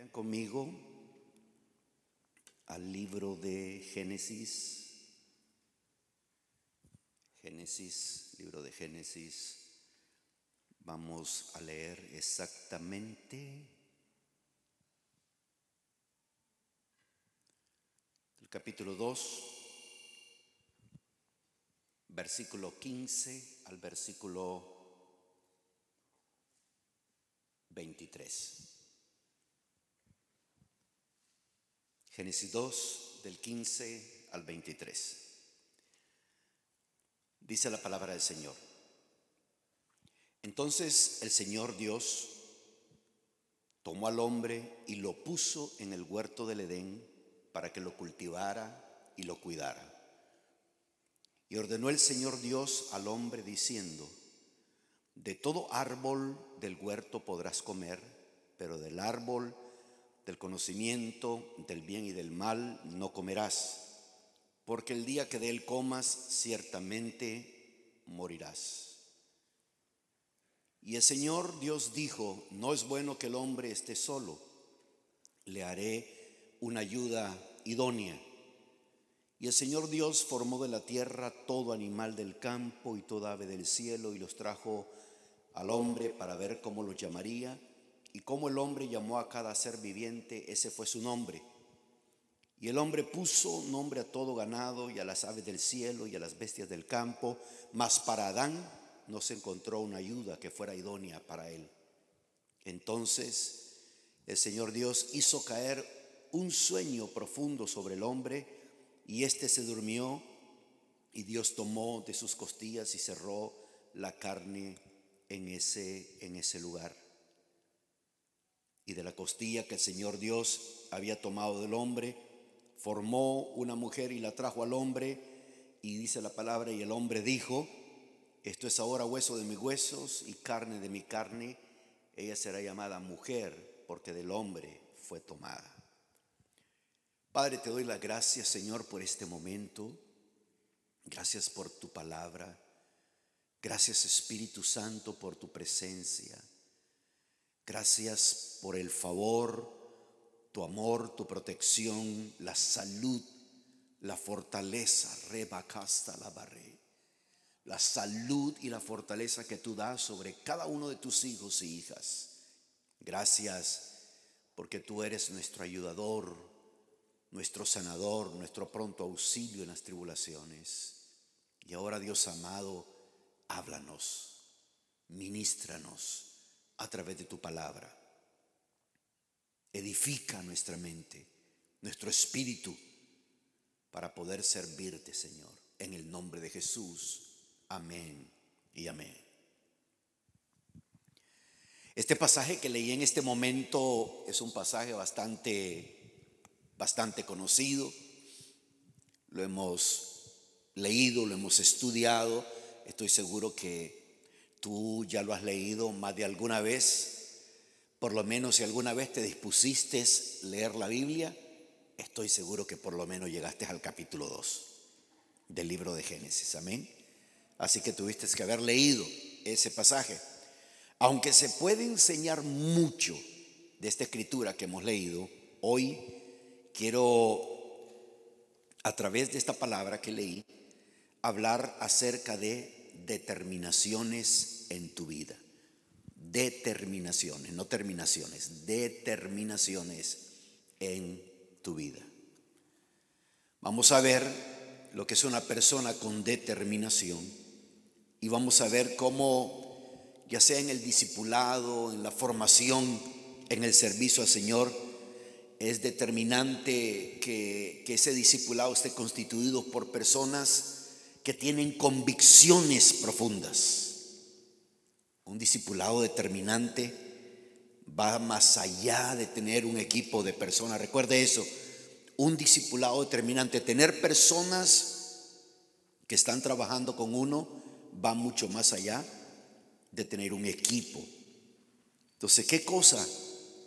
Vayan conmigo al libro de Génesis. Libro de Génesis. Vamos a leer exactamente el capítulo 2, versículo 15 al versículo 23. Génesis 2, del 15 al 23. Dice la palabra del Señor. Entonces el Señor Dios tomó al hombre y lo puso en el huerto del Edén para que lo cultivara y lo cuidara. Y ordenó el Señor Dios al hombre diciendo: de todo árbol del huerto podrás comer, pero del árbol del conocimiento del bien y del mal no comerás, porque el día que de él comas ciertamente morirás. Y el Señor Dios dijo: no es bueno que el hombre esté solo, le haré una ayuda idónea. Y el Señor Dios formó de la tierra todo animal del campo y toda ave del cielo, y los trajo al hombre para ver cómo los llamaría. Y como el hombre llamó a cada ser viviente, ese fue su nombre. Y el hombre puso nombre a todo ganado y a las aves del cielo y a las bestias del campo, mas para Adán no se encontró una ayuda que fuera idónea para él. Entonces el Señor Dios hizo caer un sueño profundo sobre el hombre, y éste se durmió, y Dios tomó de sus costillas y cerró la carne en ese lugar. Y de la costilla que el Señor Dios había tomado del hombre, formó una mujer y la trajo al hombre. Y dice la palabra: y el hombre dijo: esto es ahora hueso de mis huesos y carne de mi carne. Ella será llamada mujer, porque del hombre fue tomada. Padre, te doy las gracias, Señor, por este momento. Gracias por tu palabra. Gracias, Espíritu Santo, por tu presencia. Gracias por el favor, tu amor, tu protección, la salud, la fortaleza, rebacasta la barre. La salud y la fortaleza que tú das sobre cada uno de tus hijos y hijas. Gracias porque tú eres nuestro ayudador, nuestro sanador, nuestro pronto auxilio en las tribulaciones. Y ahora, Dios amado, háblanos, ministranos a través de tu palabra. Edifica nuestra mente, nuestro espíritu, para poder servirte, Señor, en el nombre de Jesús. Amén y amén. Este pasaje que leí en este momento es un pasaje bastante conocido. Lo hemos leído, lo hemos estudiado. Estoy seguro que tú ya lo has leído más de alguna vez. Por lo menos si alguna vez te dispusiste a leer la Biblia, estoy seguro que por lo menos llegaste al capítulo 2 del libro de Génesis. Amén. Así que tuviste que haber leído ese pasaje. Aunque se puede enseñar mucho de esta escritura que hemos leído, hoy quiero, a través de esta palabra que leí, hablar acerca de determinaciones en tu vida. Determinaciones, no terminaciones, determinaciones en tu vida. Vamos a ver lo que es una persona con determinación, y vamos a ver cómo, ya sea en el discipulado, en la formación, en el servicio al Señor, es determinante que ese discipulado esté constituido por personas que tienen convicciones profundas. Un discipulado determinante va más allá de tener un equipo de personas. Recuerde eso. Un discipulado determinante, tener personas que están trabajando con uno, va mucho más allá de tener un equipo. Entonces, ¿qué cosa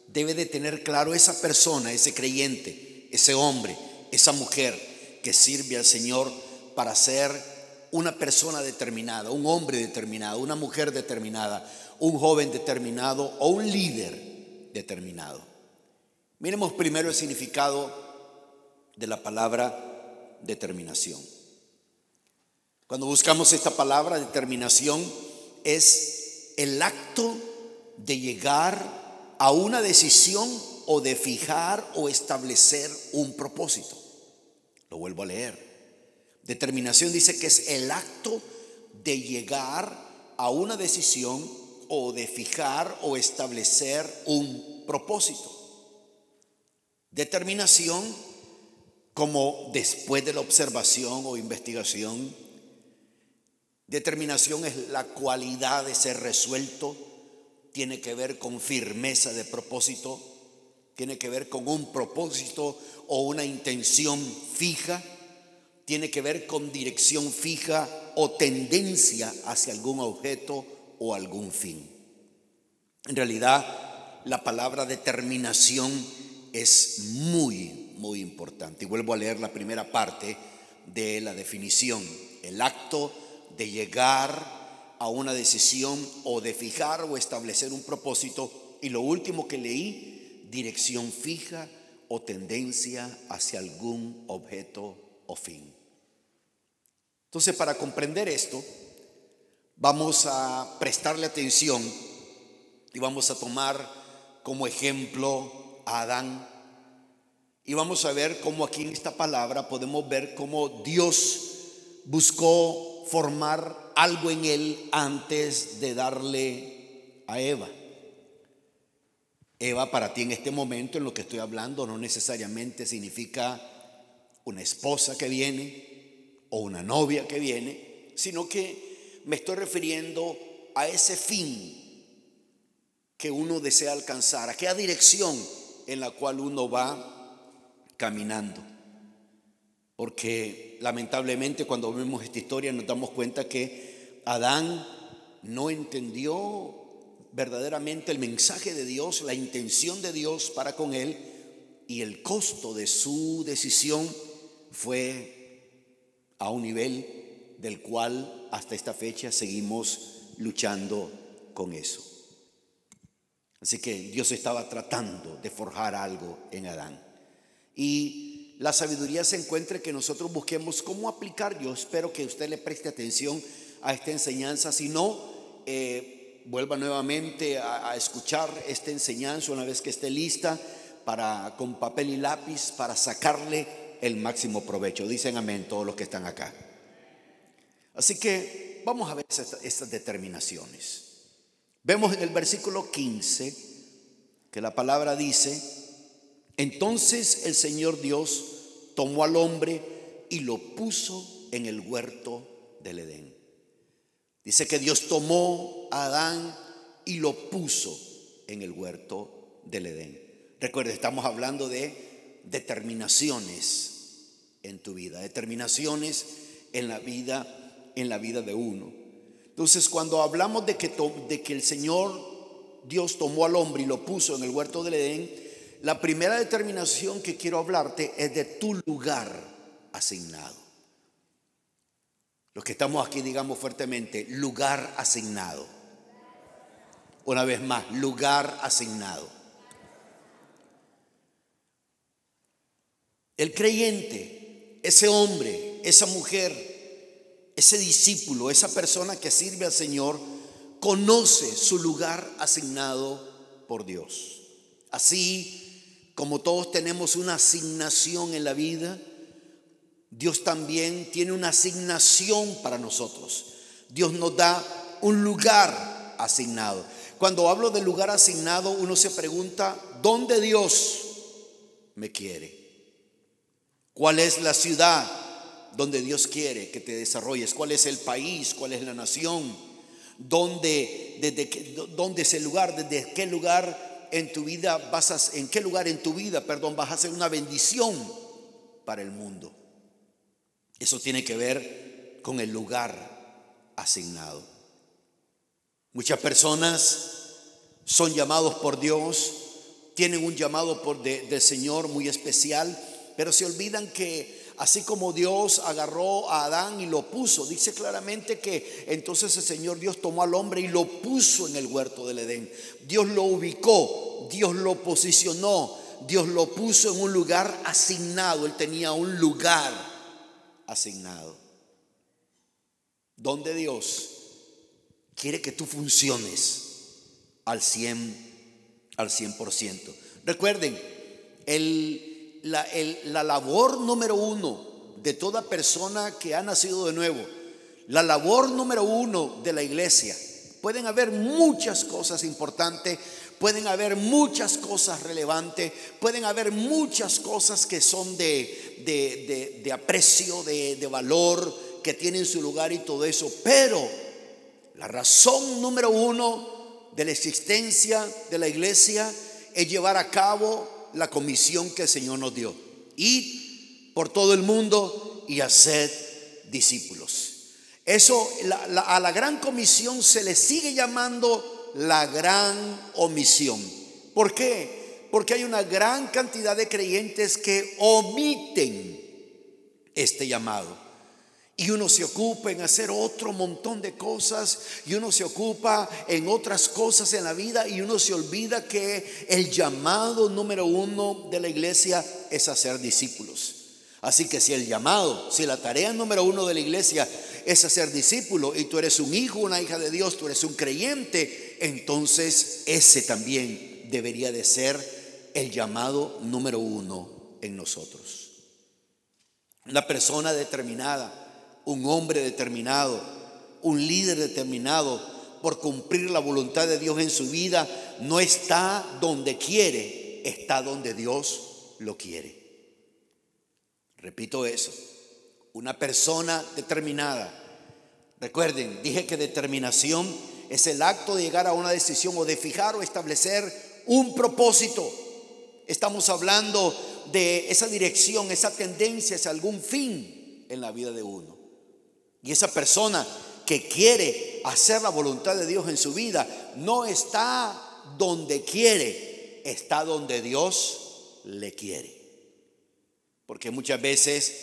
debe de tener claro esa persona, ese creyente, ese hombre, esa mujer que sirve al Señor para ser una persona determinada, un hombre determinado, una mujer determinada, un joven determinado o un líder determinado? Miremos primero el significado de la palabra determinación. Cuando buscamos esta palabra determinación, es el acto de llegar a una decisión o de fijar o establecer un propósito. Lo vuelvo a leer. Determinación dice que es el acto de llegar a una decisión o de fijar o establecer un propósito. Determinación, como después de la observación o investigación, determinación es la cualidad de ser resuelto, tiene que ver con firmeza de propósito, tiene que ver con un propósito o una intención fija, tiene que ver con dirección fija o tendencia hacia algún objeto o algún fin. En realidad, la palabra determinación es muy importante. Y vuelvo a leer la primera parte de la definición: el acto de llegar a una decisión o de fijar o establecer un propósito. Y lo último que leí, dirección fija o tendencia hacia algún objeto o fin. Entonces, para comprender esto, vamos a prestarle atención y vamos a tomar como ejemplo a Adán. Y vamos a ver cómo aquí en esta palabra podemos ver cómo Dios buscó formar algo en él antes de darle a Eva. Eva, para ti en este momento, en lo que estoy hablando, no necesariamente significa una esposa que viene o una novia que viene, sino que me estoy refiriendo a ese fin que uno desea alcanzar, a aquella dirección en la cual uno va caminando. Porque lamentablemente cuando vemos esta historia nos damos cuenta que Adán no entendió verdaderamente el mensaje de Dios, la intención de Dios para con él, y el costo de su decisión fue a un nivel del cual hasta esta fecha seguimos luchando con eso. Así que Dios estaba tratando de forjar algo en Adán. Y la sabiduría se encuentra que nosotros busquemos cómo aplicar. Yo espero que usted le preste atención a esta enseñanza. Si no, vuelva nuevamente a escuchar esta enseñanza una vez que esté lista, con papel y lápiz, para sacarle el máximo provecho. Dicen amén todos los que están acá. Así que vamos a ver estas determinaciones. Vemos en el versículo 15 que la palabra dice: entonces el Señor Dios tomó al hombre y lo puso en el huerto del Edén. Dice que Dios tomó a Adán y lo puso en el huerto del Edén. Recuerde, estamos hablando de determinaciones en tu vida, determinaciones en la vida de uno. Entonces, cuando hablamos de que el Señor Dios tomó al hombre y lo puso en el huerto del Edén, la primera determinación que quiero hablarte es de tu lugar asignado. Los que estamos aquí, digamos fuertemente: lugar asignado. Una vez más, lugar asignado. El creyente, ese hombre, esa mujer, ese discípulo, esa persona que sirve al Señor, conoce su lugar asignado por Dios. Así como todos tenemos una asignación en la vida, Dios también tiene una asignación para nosotros. Dios nos da un lugar asignado. Cuando hablo de lugar asignado, uno se pregunta: ¿dónde Dios me quiere? ¿Cuál es la ciudad donde Dios quiere que te desarrolles? ¿Cuál es el país? ¿Cuál es la nación? ¿Dónde es el lugar? ¿Desde qué lugar en tu vida vas a ser una bendición para el mundo? Eso tiene que ver con el lugar asignado. Muchas personas son llamados por Dios, tienen un llamado del Señor muy especial, pero se olvidan que así como Dios agarró a Adán y lo puso, dice claramente que entonces el Señor Dios tomó al hombre y lo puso en el huerto del Edén. Dios lo ubicó, Dios lo posicionó, Dios lo puso en un lugar asignado. Él tenía un lugar asignado donde Dios quiere que tú funciones al 100%. Recuerden, la labor número uno de toda persona que ha nacido de nuevo, la labor número uno de la iglesia, pueden haber muchas cosas importantes, pueden haber muchas cosas relevantes, pueden haber muchas cosas que son de aprecio, de valor, que tienen su lugar y todo eso, pero la razón número uno de la existencia de la iglesia es llevar a cabo la comisión que el Señor nos dio: ir por todo el mundo y hacer discípulos. Eso, a la gran comisión se le sigue llamando la gran omisión. ¿Por qué? Porque hay una gran cantidad de creyentes que omiten este llamado. Y uno se ocupa en hacer otro montón de cosas, y uno se ocupa en otras cosas en la vida, y uno se olvida que el llamado número uno de la iglesia es hacer discípulos. Así que si la tarea número uno de la iglesia es hacer discípulos, y tú eres un hijo, una hija de Dios, tú eres un creyente, entonces ese también debería de ser el llamado número uno en nosotros. Una persona determinada, un hombre determinado, un líder determinado por cumplir la voluntad de Dios en su vida, no está donde quiere, está donde Dios lo quiere. Repito eso: una persona determinada. Recuerden, dije que determinación es el acto de llegar a una decisión o de fijar o establecer un propósito. Estamos hablando de esa dirección, esa tendencia hacia algún fin en la vida de uno. Y esa persona que quiere hacer la voluntad de Dios en su vida no está donde quiere, está donde Dios le quiere. Porque muchas veces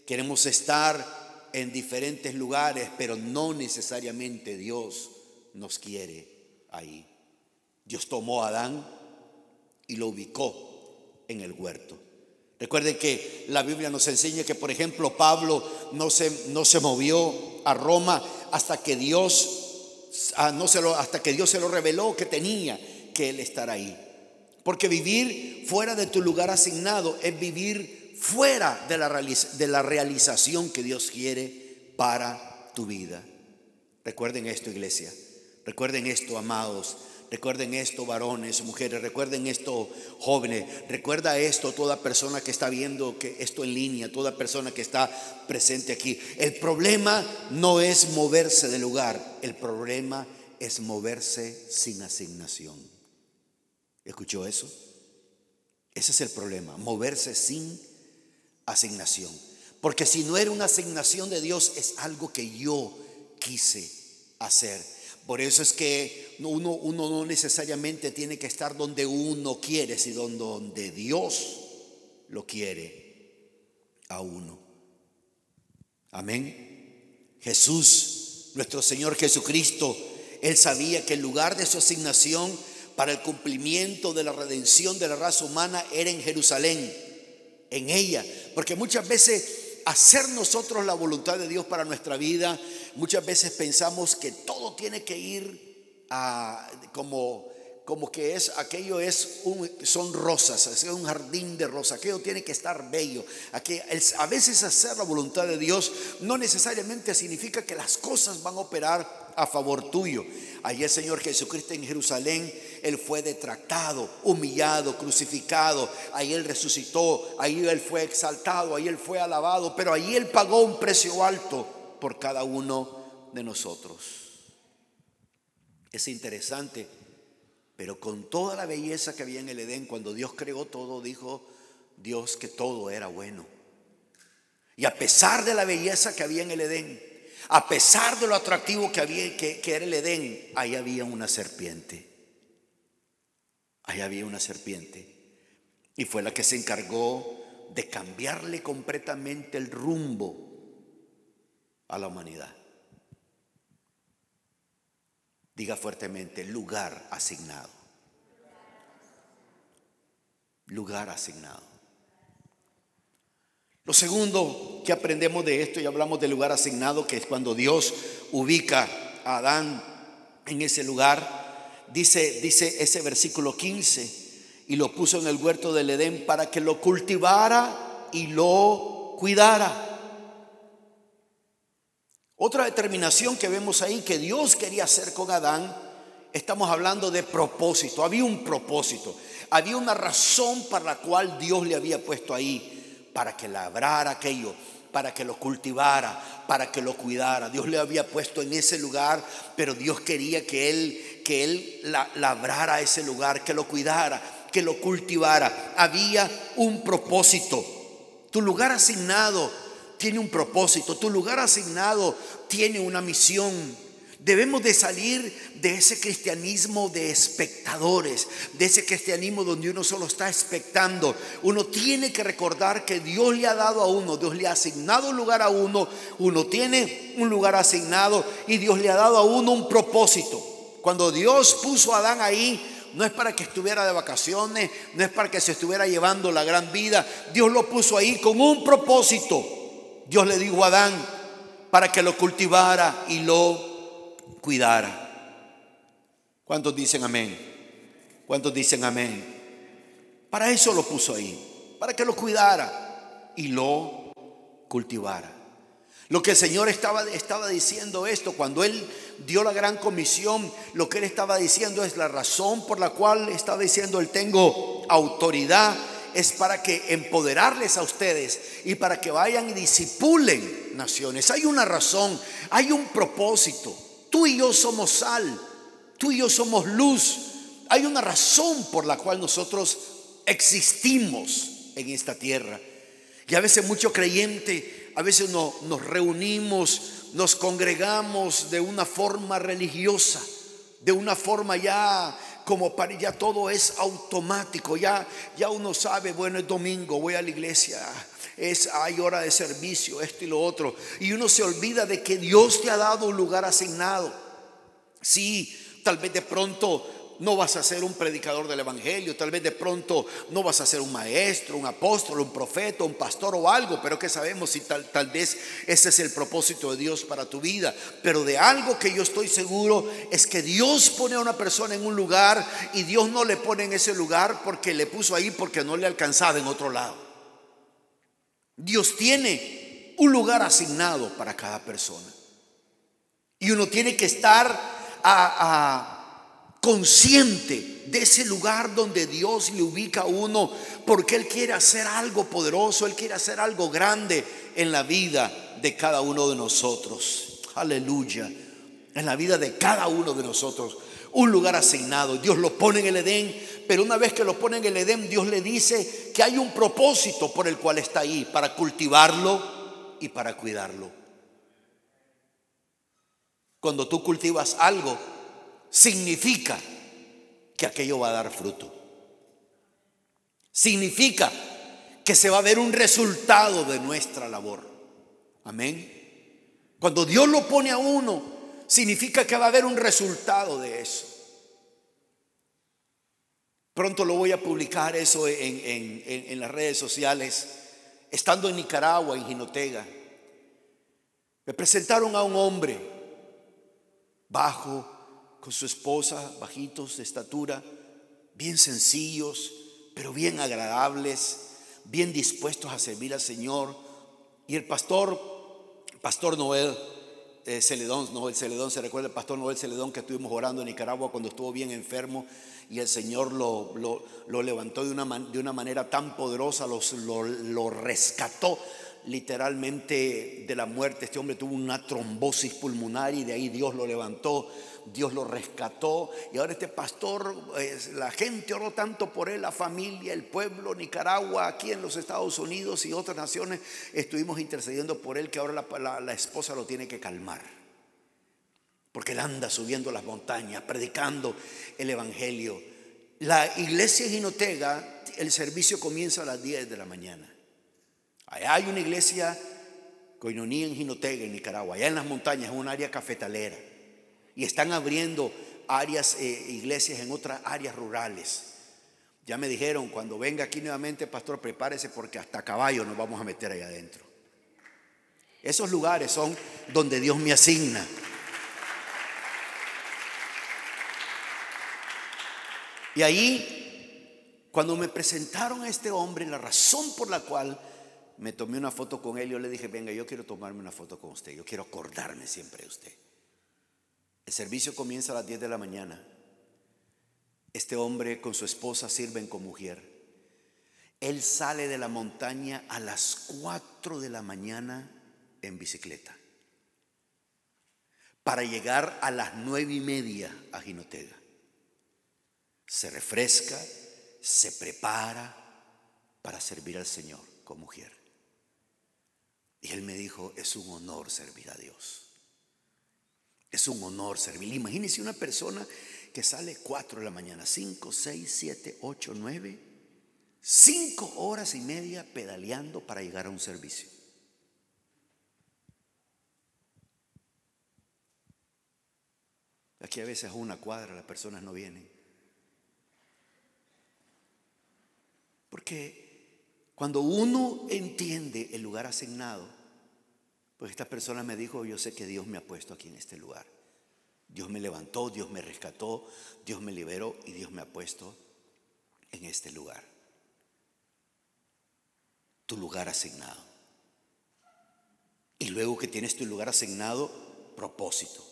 queremos estar en diferentes lugares, pero no necesariamente Dios nos quiere ahí. Dios tomó a Adán y lo ubicó en el huerto. Recuerden que la Biblia nos enseña que, por ejemplo, Pablo no se movió a Roma hasta que Dios se lo reveló que tenía que él estar ahí. Porque vivir fuera de tu lugar asignado es vivir fuera de la realización que Dios quiere para tu vida. Recuerden esto, iglesia. Recuerden esto, amados. Recuerden esto, varones, mujeres. Recuerden esto, jóvenes. Recuerda esto, toda persona que está viendo esto en línea, toda persona que está presente aquí. El problema no es moverse del lugar. El problema es moverse sin asignación. ¿Escuchó eso? Ese es el problema, moverse sin asignación. Porque si no era una asignación de Dios, es algo que yo quise hacer. Por eso es que uno no necesariamente tiene que estar donde uno quiere, sino donde Dios lo quiere a uno. Amén. Jesús, nuestro Señor Jesucristo, Él sabía que el lugar de su asignación para el cumplimiento de la redención de la raza humana era en Jerusalén, en ella. Porque muchas veces hacer nosotros la voluntad de Dios para nuestra vida, muchas veces pensamos que todo tiene que ir como que son rosas, es un jardín de rosas, aquello tiene que estar bello. A veces hacer la voluntad de Dios no necesariamente significa que las cosas van a operar a favor tuyo. Allí el Señor Jesucristo en Jerusalén, Él fue detratado, humillado, crucificado. Ahí Él resucitó, ahí Él fue exaltado, ahí Él fue alabado, pero ahí Él pagó un precio alto por cada uno de nosotros. Es interesante, pero con toda la belleza que había en el Edén, cuando Dios creó todo, dijo Dios que todo era bueno. Y a pesar de la belleza que había en el Edén, a pesar de lo atractivo que era el Edén, ahí había una serpiente. Ahí había una serpiente. Y fue la que se encargó de cambiarle completamente el rumbo a la humanidad. Diga fuertemente: lugar asignado. lugar asignado. Lo segundo que aprendemos de esto, y hablamos del lugar asignado, que es cuando Dios ubica a Adán en ese lugar, dice ese versículo 15, y lo puso en el huerto del Edén para que lo cultivara y lo cuidara. Otra determinación que vemos ahí que Dios quería hacer con Adán, estamos hablando de propósito. Había un propósito, había una razón para la cual Dios le había puesto ahí, para que labrara aquello, para que lo cultivara, para que lo cuidara. Dios le había puesto en ese lugar, pero Dios quería que él labrara ese lugar, que lo cuidara, que lo cultivara. Había un propósito. Tu lugar asignado tiene un propósito, tu lugar asignado tiene una misión. Debemos de salir de ese cristianismo de espectadores, de ese cristianismo donde uno solo está expectando. Uno tiene que recordar que Dios le ha dado a uno, Dios le ha asignado un lugar a uno, uno tiene un lugar asignado y Dios le ha dado a uno un propósito. Cuando Dios puso a Adán ahí, no es para que estuviera de vacaciones, no es para que se estuviera llevando la gran vida. Dios lo puso ahí con un propósito. Dios le dijo a Adán para que lo cultivara y lo cuidara. ¿Cuántos dicen amén? ¿Cuántos dicen amén? Para eso lo puso ahí, para que lo cuidara y lo cultivara. Lo que el Señor estaba diciendo esto, cuando Él dio la gran comisión, lo que Él estaba diciendo es la razón por la cual estaba diciendo: Él tengo autoridad, es para que empoderarles a ustedes y para que vayan y discipulen naciones. Hay una razón, hay un propósito. Tú y yo somos sal, tú y yo somos luz. Hay una razón por la cual nosotros existimos en esta tierra. Y a veces mucho creyente, a veces nos reunimos, nos congregamos de una forma religiosa, de una forma ya como para ya todo es automático. Ya uno sabe, bueno, es domingo, voy a la iglesia, hay hora de servicio, esto y lo otro, y uno se olvida de que Dios te ha dado un lugar asignado. Sí, tal vez de pronto no vas a ser un predicador del evangelio, tal vez de pronto no vas a ser un maestro, un apóstol, un profeta, un pastor o algo, pero que sabemos si tal vez ese es el propósito de Dios para tu vida. Pero de algo que yo estoy seguro es que Dios pone a una persona en un lugar, y Dios no le pone en ese lugar porque le puso ahí porque no le alcanzaba en otro lado. Dios tiene un lugar asignado para cada persona, y uno tiene que estar consciente de ese lugar donde Dios le ubica a uno, porque Él quiere hacer algo poderoso, Él quiere hacer algo grande en la vida de cada uno de nosotros. Aleluya. En la vida de cada uno de nosotros, un lugar asignado. Dios lo pone en el Edén, pero una vez que lo pone en el Edén, Dios le dice que hay un propósito por el cual está ahí: para cultivarlo y para cuidarlo. Cuando tú cultivas algo, significa que aquello va a dar fruto. Significa que se va a ver un resultado de nuestra labor. Amén. Cuando Dios lo pone a uno, significa que va a haber un resultado de eso. Pronto lo voy a publicar eso en las redes sociales. Estando en Nicaragua, en Jinotega, me presentaron a un hombre bajo, con su esposa, bajitos de estatura, bien sencillos, pero bien agradables, bien dispuestos a servir al Señor. Y el pastor Noel Celedón, se recuerda el pastor Noel Celedón, que estuvimos orando en Nicaragua cuando estuvo bien enfermo, y el Señor lo levantó de una manera tan poderosa, lo rescató literalmente de la muerte. Este hombre tuvo una trombosis pulmonar y de ahí Dios lo levantó, Dios lo rescató, y ahora este pastor, la gente oró tanto por él, la familia, el pueblo, Nicaragua, aquí en los Estados Unidos y otras naciones estuvimos intercediendo por él, que ahora la esposa lo tiene que calmar, porque él anda subiendo las montañas predicando el evangelio. La iglesia en Jinotega, el servicio comienza a las 10 de la mañana. Allá hay una iglesia Koinonia en Jinotega, en Nicaragua, allá en las montañas, en un área cafetalera, y están abriendo iglesias en otras áreas rurales. Ya me dijeron, cuando venga aquí nuevamente, pastor, prepárese porque hasta caballo nos vamos a meter ahí adentro. Esos lugares son donde Dios me asigna. Y ahí, cuando me presentaron a este hombre, la razón por la cual me tomé una foto con él, yo le dije, venga, yo quiero tomarme una foto con usted, yo quiero acordarme siempre de usted. El servicio comienza a las 10 de la mañana. Este hombre con su esposa sirven con mujer. Él sale de la montaña a las 4 de la mañana en bicicleta para llegar a las 9:30 a Jinotega. Se refresca, se prepara para servir al Señor con mujer. Y él me dijo, es un honor servir a Dios. Es un honor servir. Imagínense una persona que sale 4 de la mañana, 5, 6, 7, 8, 9, 5 horas y media pedaleando para llegar a un servicio. Aquí a veces a una cuadra las personas no vienen. Porque cuando uno entiende el lugar asignado, pues esta persona me dijo, yo sé que Dios me ha puesto aquí en este lugar. Dios me levantó, Dios me rescató, Dios me liberó y Dios me ha puesto en este lugar. Tu lugar asignado. Y luego que tienes tu lugar asignado, propósito.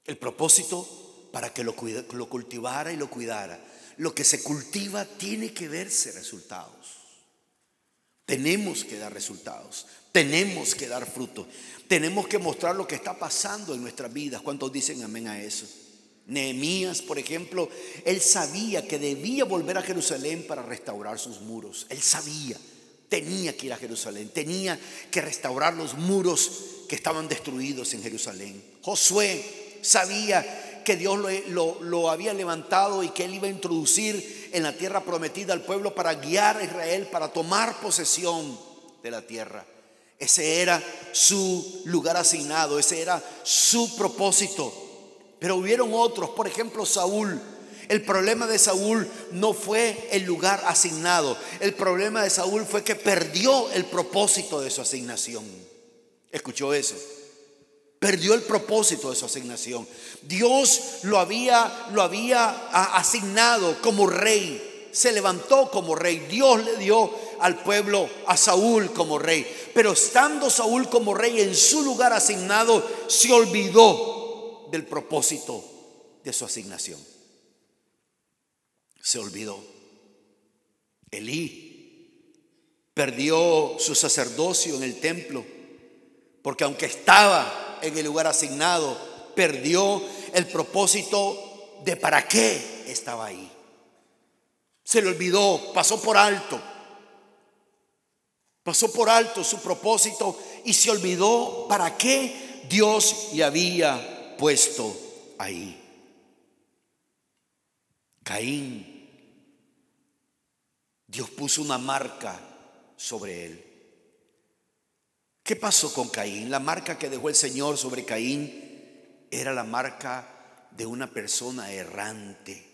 El propósito para que lo cultivara y lo cuidara. Lo que se cultiva tiene que verse resultados. Tenemos que dar resultados. Tenemos que dar frutos. Tenemos que mostrar lo que está pasando en nuestras vidas. ¿Cuántos dicen amén a eso? Nehemías, por ejemplo, él sabía que debía volver a Jerusalén para restaurar sus muros. Él sabía, tenía que ir a Jerusalén, tenía que restaurar los muros que estaban destruidos en Jerusalén. Josué sabía que Dios lo había levantado y que él iba a introducir en la tierra prometida al pueblo para guiar a Israel, para tomar posesión de la tierra. Ese era su lugar asignado, ese era su propósito. Pero hubieron otros, por ejemplo Saúl. El problema de Saúl no fue el lugar asignado. El problema de Saúl fue que perdió el propósito de su asignación. ¿Escuchó eso? Perdió el propósito de su asignación. Dios lo había asignado como rey. Se levantó como rey. Dios le dio al pueblo a Saúl como rey. Pero estando Saúl como rey en su lugar asignado, se olvidó del propósito de su asignación. Se olvidó. Elí perdió su sacerdocio en el templo, porque aunque estaba en el lugar asignado, perdió el propósito de para qué estaba ahí. Se le olvidó, pasó por alto su propósito y se olvidó para qué Dios le había puesto ahí. Caín, Dios puso una marca sobre él. ¿Qué pasó con Caín? La marca que dejó el Señor sobre Caín era la marca de una persona errante.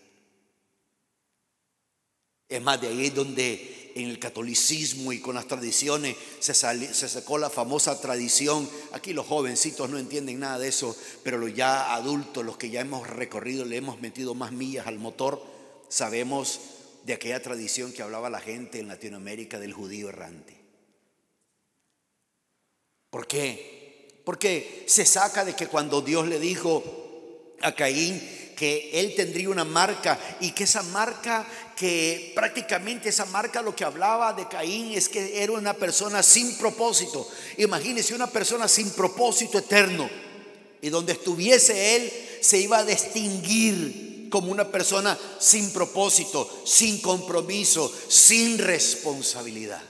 Es más, de ahí es donde en el catolicismo y con las tradiciones se sacó la famosa tradición. Aquí los jovencitos no entienden nada de eso, pero los ya adultos, los que ya hemos recorrido, le hemos metido más millas al motor, sabemos de aquella tradición que hablaba la gente en Latinoamérica del judío errante. ¿Por qué? Porque se saca de que cuando Dios le dijo a Caín que él tendría una marca, y que esa marca, que prácticamente esa marca lo que hablaba de Caín es que era una persona sin propósito. Imagínense una persona sin propósito eterno, y donde estuviese él se iba a distinguir como una persona sin propósito, sin compromiso, sin responsabilidad.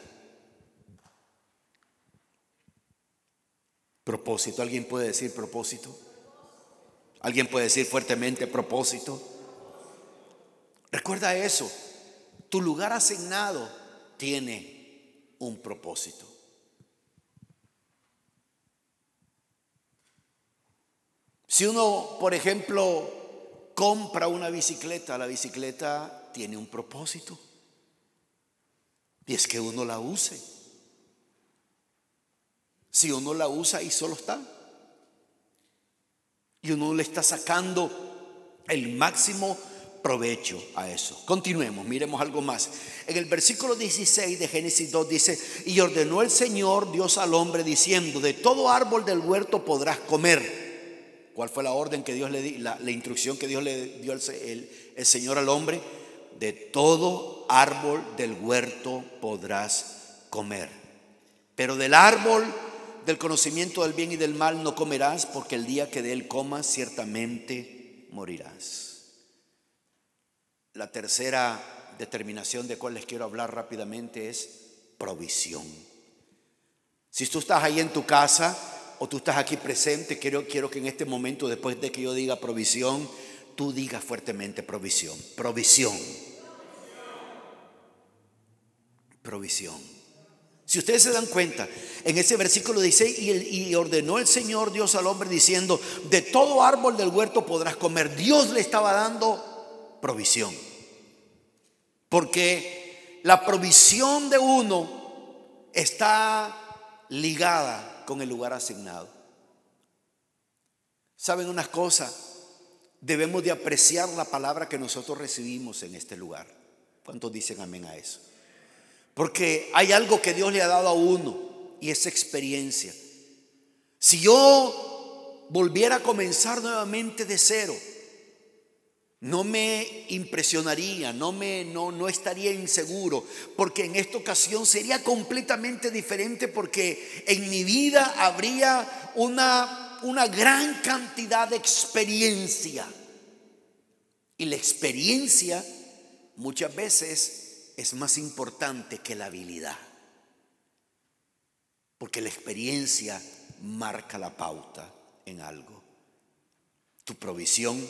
Propósito, ¿alguien puede decir propósito? ¿Alguien puede decir fuertemente propósito? Recuerda eso, tu lugar asignado tiene un propósito. Si uno, por ejemplo, compra una bicicleta, la bicicleta tiene un propósito, y es que uno la use. Si uno la usa, ahí solo está, y uno le está sacando el máximo provecho a eso. Continuemos, miremos algo más. En el versículo 16 de Génesis 2 dice: y ordenó el Señor Dios al hombre diciendo: de todo árbol del huerto podrás comer. ¿Cuál fue la orden que Dios le dio, la instrucción que Dios le dio el Señor al hombre? De todo árbol del huerto podrás comer, pero del árbol del conocimiento del bien y del mal no comerás, porque el día que de él comas ciertamente morirás. La tercera determinación de cual les quiero hablar rápidamente es provisión. Si tú estás ahí en tu casa o tú estás aquí presente, quiero que en este momento, después de que yo diga provisión, tú digas fuertemente provisión, provisión, provisión. Si ustedes se dan cuenta, en ese versículo dice: y ordenó el Señor Dios al hombre diciendo: de todo árbol del huerto podrás comer. Dios le estaba dando provisión, porque la provisión de uno está ligada con el lugar asignado. ¿Saben unas cosas? Debemos de apreciar la palabra que nosotros recibimos en este lugar. ¿Cuántos dicen amén a eso? Porque hay algo que Dios le ha dado a uno, y es experiencia. Si yo volviera a comenzar nuevamente de cero, no me impresionaría, no estaría inseguro, porque en esta ocasión sería completamente diferente, porque en mi vida habría una gran cantidad de experiencia. Y la experiencia muchas veces es más importante que la habilidad, porque la experiencia marca la pauta en algo. Tu provisión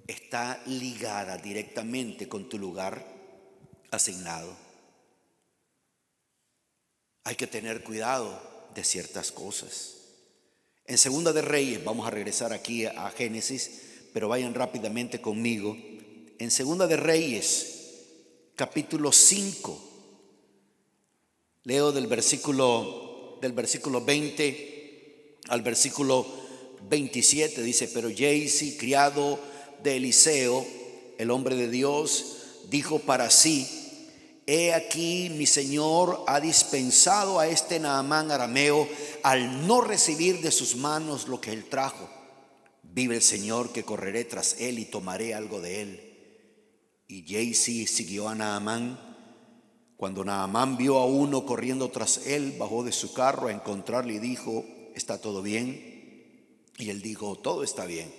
está ligada directamente con tu lugar asignado. Hay que tener cuidado de ciertas cosas. En Segunda de Reyes, vamos a regresar aquí a Génesis, pero vayan rápidamente conmigo. En Segunda de Reyes, capítulo 5, leo del versículo 20 al versículo 27. Dice: pero Giezi, criado de Eliseo, el hombre de Dios, dijo para sí: he aquí, mi señor ha dispensado a este Naamán arameo al no recibir de sus manos lo que él trajo. Vive el Señor que correré tras él y tomaré algo de él. Y Giezi siguió a Naamán. Cuando Naamán vio a uno corriendo tras él, bajó de su carro a encontrarle y dijo: ¿está todo bien? Y él dijo: todo está bien.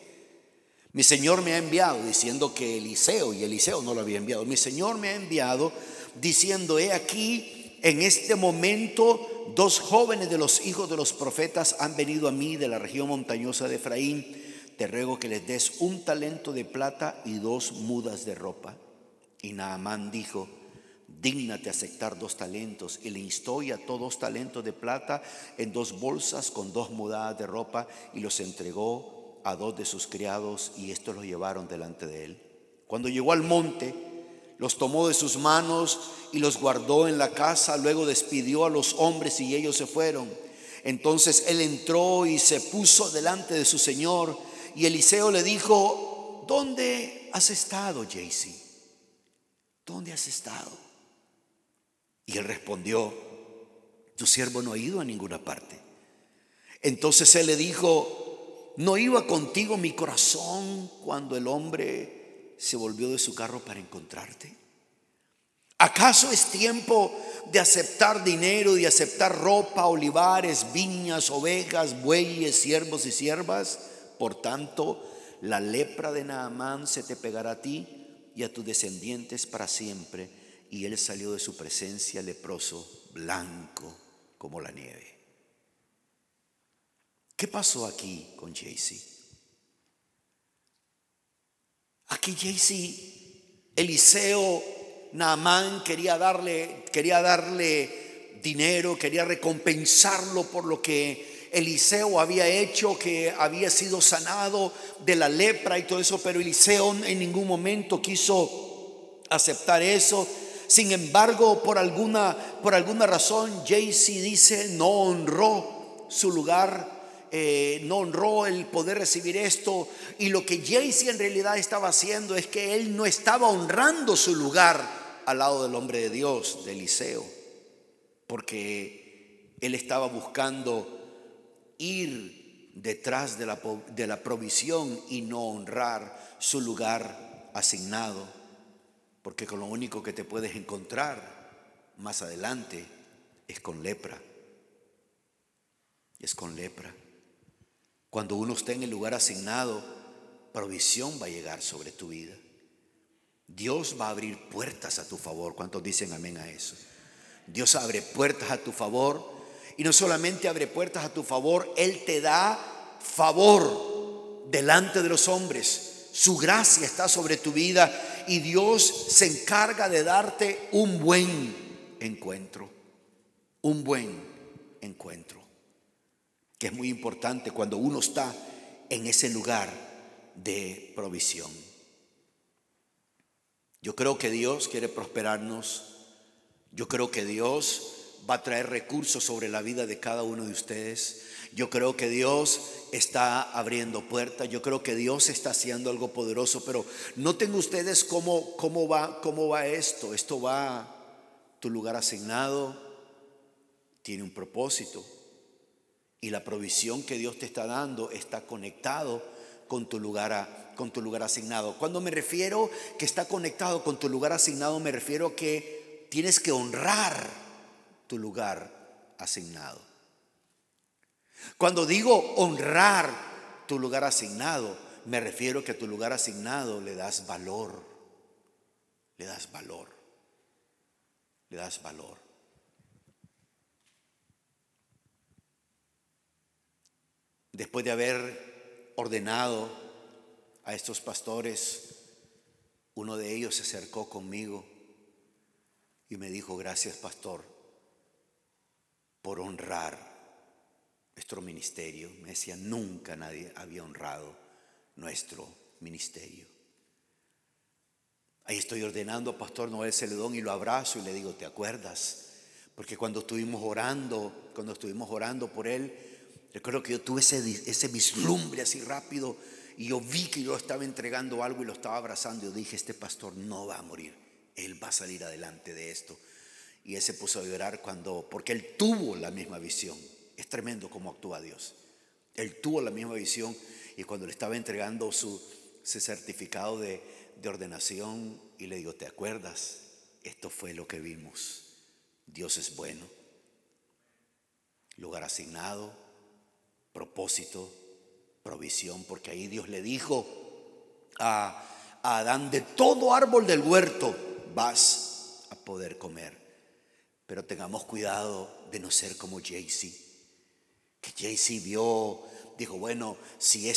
Mi señor me ha enviado, diciendo que Eliseo, y Eliseo no lo había enviado. Mi señor me ha enviado diciendo: he aquí, en este momento 2 jóvenes de los hijos de los profetas han venido a mí de la región montañosa de Efraín. Te ruego que les des 1 talento de plata y 2 mudas de ropa. Y Naamán dijo: dígnate aceptar 2 talentos. Y le instó y ató 2 talentos de plata en 2 bolsas con 2 mudadas de ropa, y los entregó a 2 de sus criados, y estos los llevaron delante de él. Cuando llegó al monte, los tomó de sus manos y los guardó en la casa. Luego despidió a los hombres y ellos se fueron. Entonces él entró y se puso delante de su señor. Y Eliseo le dijo: ¿dónde has estado, Giezi? ¿Dónde has estado? Y él respondió: tu siervo no ha ido a ninguna parte. Entonces él le dijo: ¿no iba contigo mi corazón cuando el hombre se volvió de su carro para encontrarte? ¿Acaso es tiempo de aceptar dinero y aceptar ropa, olivares, viñas, ovejas, bueyes, siervos y siervas? Por tanto, la lepra de Naamán se te pegará a ti y a tus descendientes para siempre. Y él salió de su presencia leproso, blanco como la nieve. ¿Qué pasó aquí con Giezi? Aquí Giezi, Eliseo, Naamán quería darle dinero, quería recompensarlo por lo que Eliseo había hecho, que había sido sanado de la lepra y todo eso, pero Eliseo en ningún momento quiso aceptar eso. Sin embargo, por alguna razón, Jaycee dice, no honró su lugar, no honró el poder recibir esto. Y lo que Jaycee en realidad estaba haciendo es que él no estaba honrando su lugar al lado del hombre de Dios, de Eliseo, porque él estaba buscando ir detrás de la provisión y no honrar su lugar asignado, porque con lo único que te puedes encontrar más adelante es con lepra. Es con lepra. Cuando uno está en el lugar asignado, provisión va a llegar sobre tu vida. Dios va a abrir puertas a tu favor. ¿Cuántos dicen amén a eso? Dios abre puertas a tu favor, y no solamente abre puertas a tu favor, Él te da favor delante de los hombres. Su gracia está sobre tu vida y Dios se encarga de darte un buen encuentro. Un buen encuentro, que es muy importante cuando uno está en ese lugar de provisión. Yo creo que Dios quiere prosperarnos. Yo creo que Dios va a traer recursos sobre la vida de cada uno de ustedes. Yo creo que Dios está abriendo puertas. Yo creo que Dios está haciendo algo poderoso. Pero noten ustedes cómo va esto. Esto va, tu lugar asignado tiene un propósito. Y la provisión que Dios te está dando está conectado con tu lugar asignado. Cuando me refiero que está conectado con tu lugar asignado, me refiero que tienes que honrar tu lugar asignado. Cuando digo honrar tu lugar asignado, me refiero que a tu lugar asignado le das valor. Le das valor. Le das valor. Después de haber ordenado a estos pastores, uno de ellos se acercó conmigo y me dijo: gracias, pastor, por honrar nuestro ministerio. Me decía, nunca nadie había honrado nuestro ministerio. Ahí estoy ordenando a Pastor Noel Celedón y lo abrazo y le digo: ¿te acuerdas? Porque cuando estuvimos orando por él, recuerdo que yo tuve ese vislumbre así rápido, y yo vi que yo estaba entregando algo y lo estaba abrazando. Yo dije: este pastor no va a morir, él va a salir adelante de esto. Y él se puso a llorar porque él tuvo la misma visión. Es tremendo cómo actúa Dios. Él tuvo la misma visión, y cuando le estaba entregando su certificado de ordenación, y le digo: ¿te acuerdas? Esto fue lo que vimos. Dios es bueno. Lugar asignado, propósito, provisión, porque ahí Dios le dijo a Adán: de todo árbol del huerto vas a poder comer. Pero tengamos cuidado de no ser como Jaycee. Que Jaycee dijo: bueno, si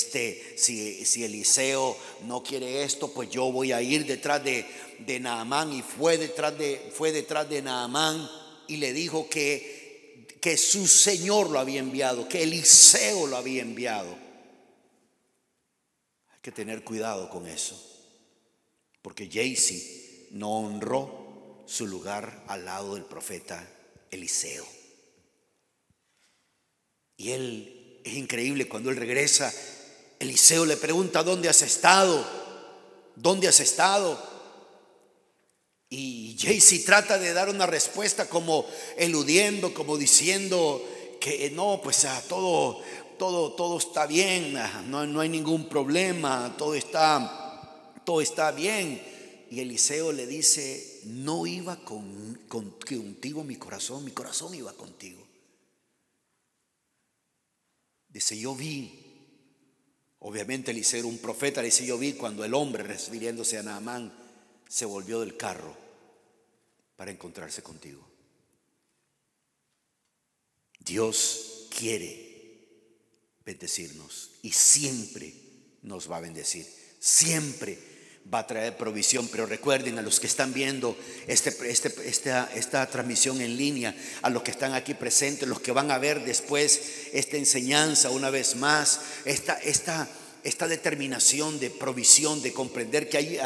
Eliseo no quiere esto, pues yo voy a ir detrás de Naamán. Y fue detrás de Naamán, y le dijo que su Señor lo había enviado, que Eliseo lo había enviado. Hay que tener cuidado con eso, porque Jaycee no honró su lugar al lado del profeta Eliseo. Y él, es increíble, cuando él regresa, Eliseo le pregunta: ¿dónde has estado? ¿Dónde has estado? Y Jaycee trata de dar una respuesta como eludiendo, como diciendo que no, pues todo está bien, no hay ningún problema, todo está bien. Y Eliseo le dice: no iba contigo mi corazón iba contigo. Dice: yo vi, obviamente Eliseo era un profeta, le dice: yo vi cuando el hombre, refiriéndose a Naamán, se volvió del carro para encontrarse contigo. Dios quiere bendecirnos y siempre nos va a bendecir, siempre va a traer provisión. Pero recuerden, a los que están viendo esta transmisión en línea, a los que están aquí presentes, los que van a ver después esta enseñanza una vez más, esta esta determinación de provisión, de comprender que ahí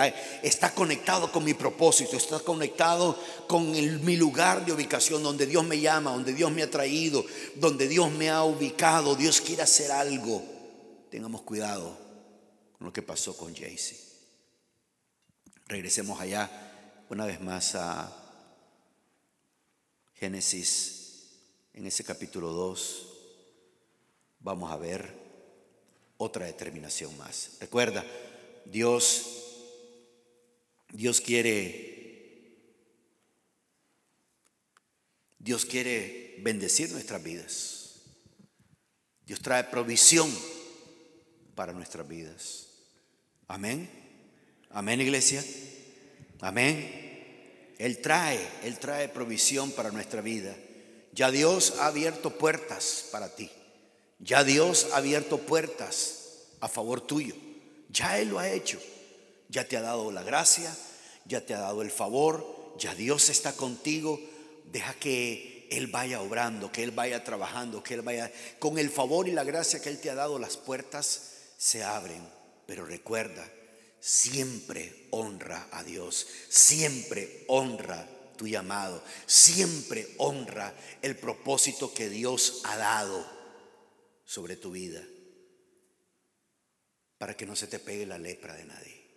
está conectado con mi propósito, está conectado con mi lugar de ubicación, donde Dios me llama, donde Dios me ha traído, donde Dios me ha ubicado. Dios quiere hacer algo. Tengamos cuidado con lo que pasó con Jaycee. Regresemos allá una vez más a Génesis, en ese capítulo 2. Vamos a ver otra determinación más. Recuerda, Dios quiere bendecir nuestras vidas. Dios trae provisión para nuestras vidas. Amén. Amén, iglesia. Amén. Él trae provisión para nuestra vida. Ya Dios ha abierto puertas para ti. Ya Dios ha abierto puertas a favor tuyo. Ya Él lo ha hecho. Ya te ha dado la gracia, ya te ha dado el favor, ya Dios está contigo. Deja que Él vaya obrando, que Él vaya trabajando, que Él vaya con el favor y la gracia que Él te ha dado. Las puertas se abren. Pero recuerda, siempre honra a Dios, siempre honra tu llamado, siempre honra el propósito que Dios ha dado sobre tu vida, para que no se te pegue la lepra de nadie.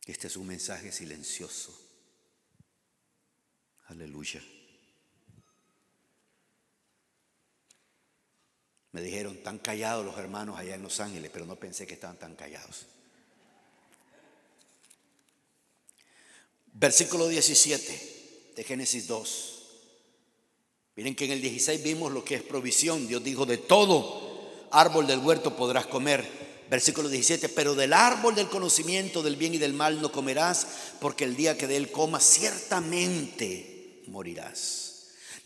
Este es un mensaje silencioso. Aleluya. Me dijeron, tan callados los hermanos allá en Los Ángeles, pero no pensé que estaban tan callados. Versículo 17 de Génesis 2. Miren que en el 16 vimos lo que es provisión. Dios dijo, de todo árbol del huerto podrás comer. Versículo 17, pero del árbol del conocimiento del bien y del mal no comerás, porque el día que de él comas ciertamente morirás.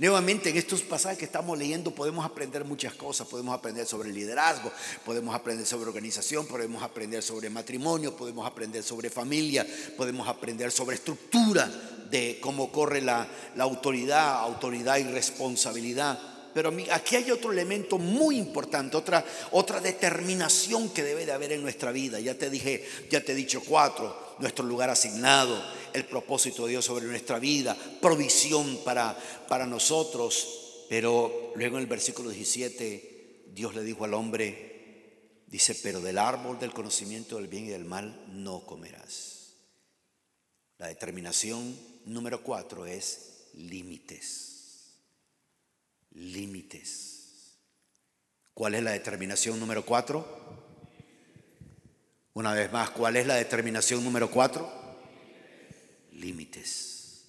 Nuevamente, en estos pasajes que estamos leyendo podemos aprender muchas cosas. Podemos aprender sobre liderazgo, podemos aprender sobre organización, podemos aprender sobre matrimonio, podemos aprender sobre familia, podemos aprender sobre estructura de cómo corre la autoridad y responsabilidad. Pero aquí hay otro elemento muy importante, otra determinación que debe de haber en nuestra vida. Ya te he dicho 4: nuestro lugar asignado, el propósito de Dios sobre nuestra vida, provisión para nosotros. Pero luego en el versículo 17, Dios le dijo al hombre, dice, pero del árbol del conocimiento del bien y del mal no comerás. La determinación número 4 es límites. Límites. ¿Cuál es la determinación número 4? Una vez más, ¿cuál es la determinación número 4? Límites.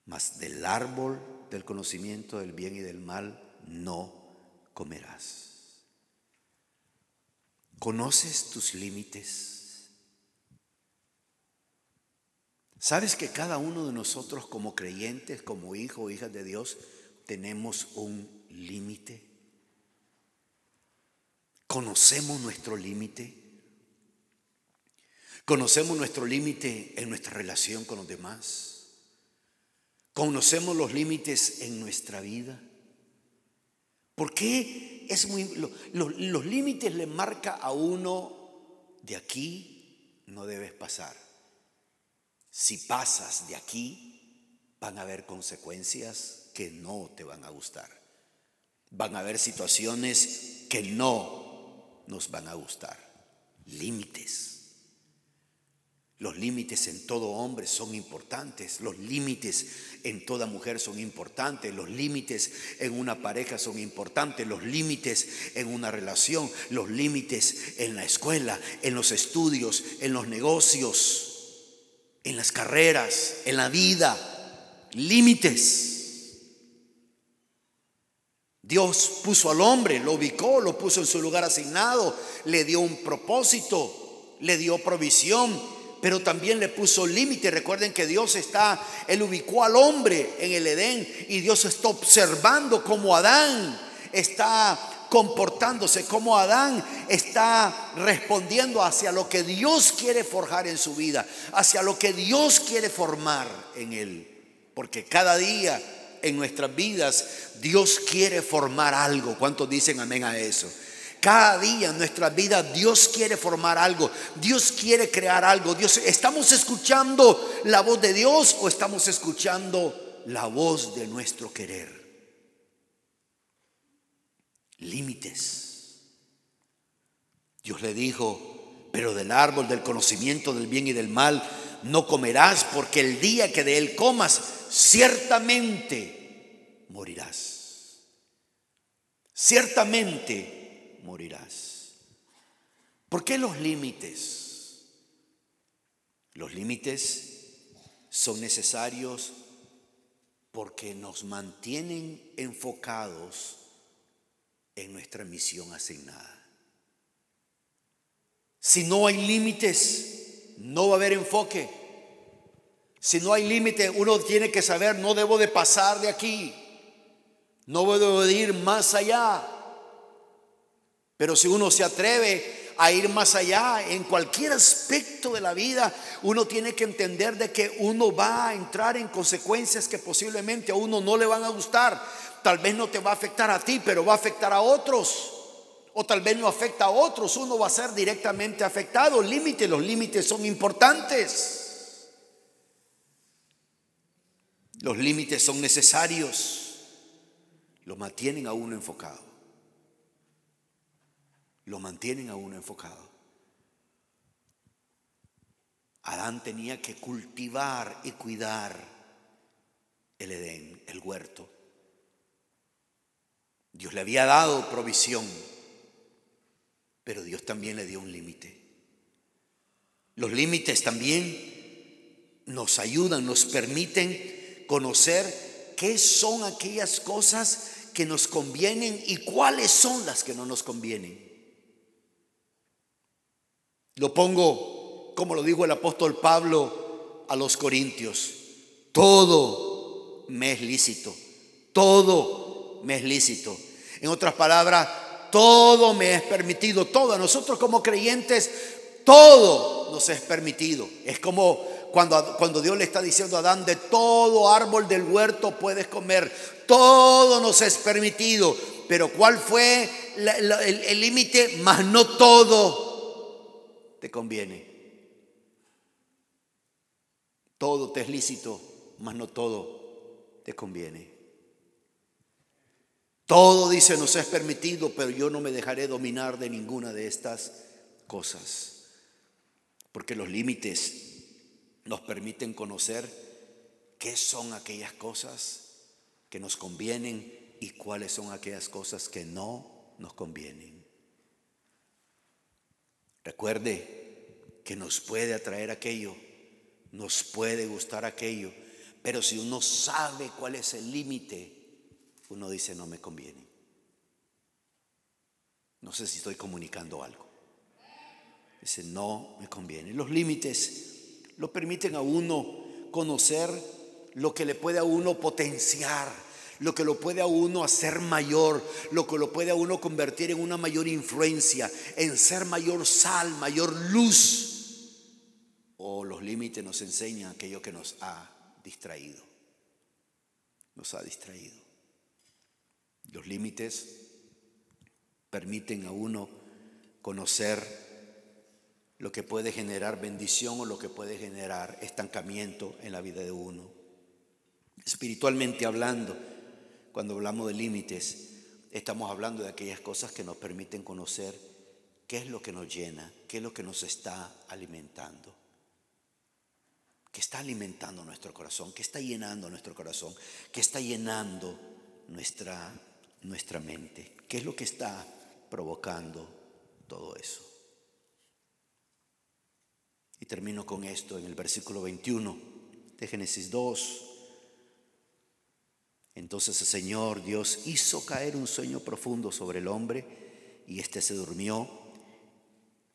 Mas del árbol del conocimiento del bien y del mal no comerás. ¿Conoces tus límites? ¿Sabes que cada uno de nosotros como creyentes, como hijos o hijas de Dios, tenemos un límite? ¿Conocemos nuestro límite? ¿Conocemos nuestro límite en nuestra relación con los demás? ¿Conocemos los límites en nuestra vida? ¿Por qué los límites le marca a uno, de aquí no debes pasar? Si pasas de aquí, van a haber consecuencias que no te van a gustar. Van a haber situaciones que no nos van a gustar. Límites. Los límites en todo hombre son importantes. Los límites en toda mujer son importantes. Los límites en una pareja son importantes. Los límites en una relación. Los límites en la escuela, en los estudios, en los negocios, en las carreras, en la vida. Límites. Dios puso al hombre, lo ubicó, lo puso en su lugar asignado, le dio un propósito, le dio provisión, pero también le puso límite. Recuerden que Él ubicó al hombre en el Edén y Dios está observando cómo Adán está comportándose, cómo Adán está respondiendo hacia lo que Dios quiere forjar en su vida, hacia lo que Dios quiere formar en él. Porque cada día en nuestras vidas, Dios quiere formar algo. ¿Cuántos dicen amén a eso? Cada día en nuestras vidas Dios quiere formar algo. Dios quiere crear algo. ¿Estamos escuchando la voz de Dios o estamos escuchando la voz de nuestro querer? Límites. Dios le dijo: pero del árbol del conocimiento del bien y del mal no comerás, porque el día que de él comas, ciertamente morirás. Ciertamente morirás. ¿Por qué los límites? Los límites son necesarios porque nos mantienen enfocados en nuestra misión asignada. Si no hay límites, no va a haber enfoque. Si no hay límite, uno tiene que saber: no debo de pasar de aquí, no debo de ir más allá. Pero si uno se atreve a ir más allá en cualquier aspecto de la vida, uno tiene que entender de que uno va a entrar en consecuencias que posiblemente a uno no le van a gustar. Tal vez no te va a afectar a ti, pero va a afectar a otros. O tal vez no afecta a otros, uno va a ser directamente afectado. Los límites son importantes. Los límites son necesarios. Lo mantienen a uno enfocado. Lo mantienen a uno enfocado. Adán tenía que cultivar y cuidar el Edén, el huerto. Dios le había dado provisión, pero Dios también le dio un límite. Los límites también nos ayudan, nos permiten conocer qué son aquellas cosas que nos convienen y cuáles son las que no nos convienen. Lo pongo como lo dijo el apóstol Pablo a los Corintios: todo me es lícito, todo me es lícito. En otras palabras, todo me es permitido. Todo, a nosotros como creyentes, todo nos es permitido. Es como cuando Dios le está diciendo a Adán: de todo árbol del huerto puedes comer. Todo nos es permitido. Pero ¿cuál fue el límite? Mas no todo te conviene. Todo te es lícito, mas no todo te conviene. Todo, dice, nos es permitido, pero yo no me dejaré dominar de ninguna de estas cosas. Porque los límites nos permiten conocer qué son aquellas cosas que nos convienen y cuáles son aquellas cosas que no nos convienen. Recuerde que nos puede atraer aquello, nos puede gustar aquello, pero si uno sabe cuál es el límite, uno dice: no me conviene. No sé si estoy comunicando algo. Dice: no me conviene. Los límites lo permiten a uno conocer lo que le puede a uno potenciar, lo que lo puede a uno hacer mayor, lo que lo puede a uno convertir en una mayor influencia, en ser mayor sal, mayor luz. O los límites nos enseñan aquello que nos ha distraído. Nos ha distraído. Los límites permiten a uno conocer lo que puede generar bendición o lo que puede generar estancamiento en la vida de uno. Espiritualmente hablando, cuando hablamos de límites, estamos hablando de aquellas cosas que nos permiten conocer qué es lo que nos llena, qué es lo que nos está alimentando, qué está alimentando nuestro corazón, qué está llenando nuestro corazón, qué está llenando nuestra mente, qué es lo que está provocando todo eso. Y termino con esto en el versículo 21 de Génesis 2. Entonces el Señor Dios hizo caer un sueño profundo sobre el hombre, y éste se durmió,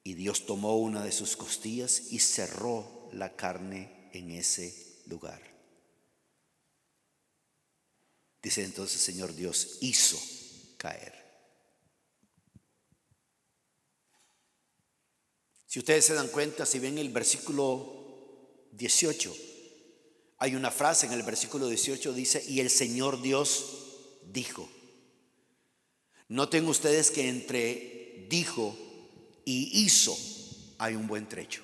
y Dios tomó una de sus costillas y cerró la carne en ese lugar. Dice entonces el Señor Dios hizo caer. Si ustedes se dan cuenta, si ven el versículo 18, Hay una frase en el versículo 18, dice, y el Señor Dios dijo. Noten ustedes que entre dijo y hizo hay un buen trecho.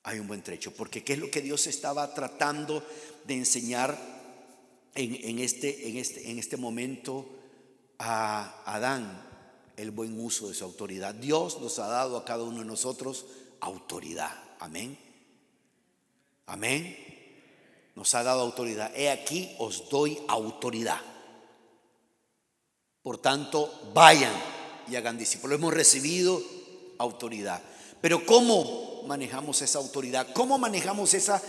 Hay un buen trecho, porque ¿qué es lo que Dios estaba tratando de enseñar en este momento a Adán? El buen uso de su autoridad. Dios nos ha dado a cada uno de nosotros autoridad. Amén. Amén. Nos ha dado autoridad. He aquí os doy autoridad. Por tanto, vayan y hagan discípulos. Hemos recibido autoridad. Pero ¿cómo manejamos esa autoridad? ¿Cómo manejamos esa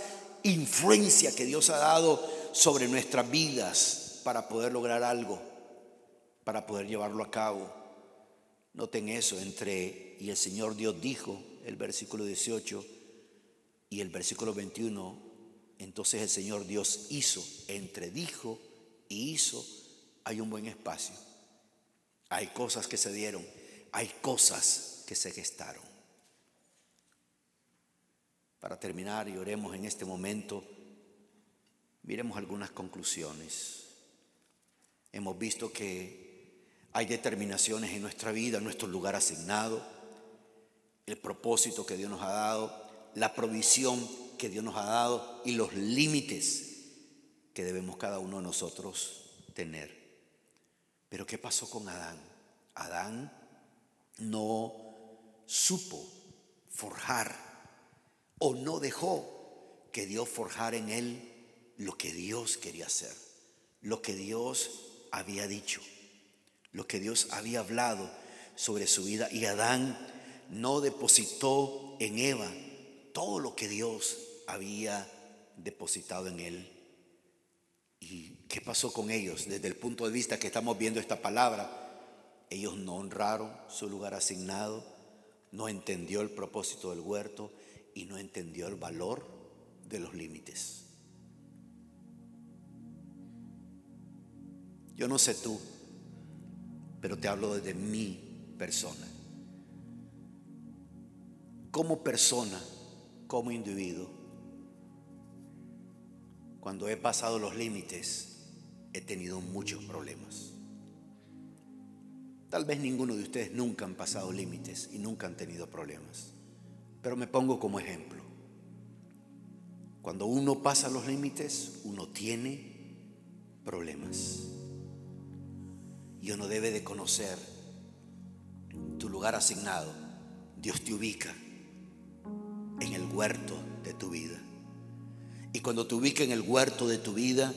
influencia que Dios ha dado sobre nuestras vidas para poder lograr algo, para poder llevarlo a cabo? Noten eso, y el Señor Dios dijo, el versículo 18 y el versículo 21, entonces el Señor Dios hizo. Entre dijo y hizo hay un buen espacio. Hay cosas que se dieron, hay cosas que se gestaron. Para terminar y oremos en este momento, miremos algunas conclusiones. Hemos visto que hay determinaciones en nuestra vida, nuestro lugar asignado, el propósito que Dios nos ha dado, la provisión que Dios nos ha dado y los límites que debemos cada uno de nosotros tener. Pero ¿qué pasó con Adán? Adán no supo forjar o no dejó que Dios forjara en él lo que Dios quería hacer, lo que Dios había dicho, lo que Dios había hablado sobre su vida. Y Adán no depositó en Eva todo lo que Dios había depositado en él. ¿Y qué pasó con ellos? Desde el punto de vista que estamos viendo esta palabra, ellos no honraron su lugar asignado, no entendió el propósito del huerto y no entendió el valor de los límites. Yo no sé tú, pero te hablo desde mi persona. Como persona, como individuo, cuando he pasado los límites, he tenido muchos problemas. Tal vez ninguno de ustedes nunca han pasado límites y nunca han tenido problemas, pero me pongo como ejemplo. Cuando uno pasa los límites, uno tiene problemas. Y uno debe de conocer tu lugar asignado. Dios te ubica en el huerto de tu vida. Y cuando te ubica en el huerto de tu vida,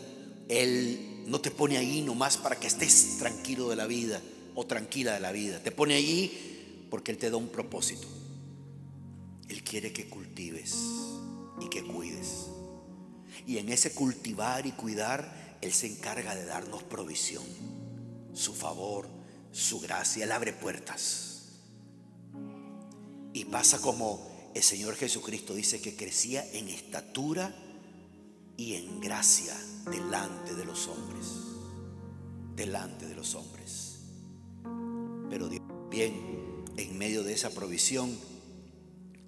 Él no te pone ahí nomás para que estés tranquilo de la vida o tranquila de la vida. Te pone allí porque Él te da un propósito. Él quiere que cultives y que cuides. Y en ese cultivar y cuidar, Él se encarga de darnos provisión, su favor, su gracia. Él abre puertas. Y pasa como el Señor Jesucristo dice que crecía en estatura y en gracia delante de los hombres. Delante de los hombres. Pero Dios bien, en medio de esa provisión,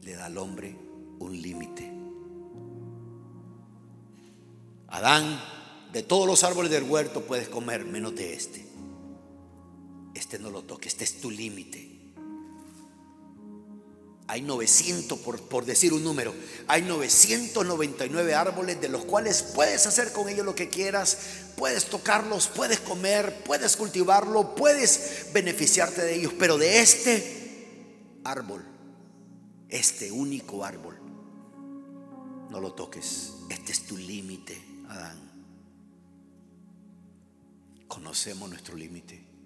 le da al hombre un límite. Adán, de todos los árboles del huerto puedes comer menos de este. Este no lo toques, este es tu límite. Hay 900, por decir un número, hay 999 árboles de los cuales puedes hacer con ellos lo que quieras, puedes tocarlos, puedes comer, puedes cultivarlo, puedes beneficiarte de ellos, pero de este árbol, este único árbol, no lo toques. Este es tu límite, Adán. Conocemos nuestro límite.